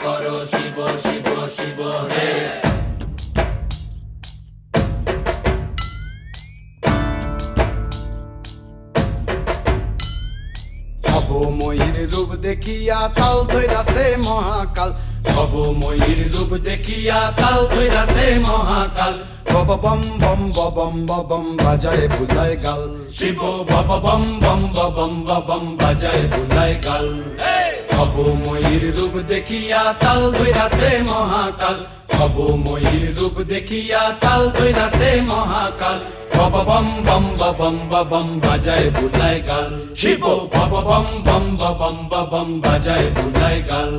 করো শিব শিব শিব হে। ভবময়ীর রূপ দেখিয়া তাল ধইরাছে মহাকাল, ভবময়ীর রূপ দেখিয়া তাল ধইরাছে মহাকাল। বব বম বম বম বম বাজায় বুলায় গাল, শিব বব বম বম বম বম বাজায় বুলায় গাল। ভবময়ীর রূপ দেখিয়া তাল ধইরাছে মহাকাল, ভবময়ীর রূপ দেখিয়া তাল ধইরাছে মহাকাল। বব বম বম বম বাজায় বুলায় গাল, শিব বব বম বম বম বাজায় বুলায় গাল।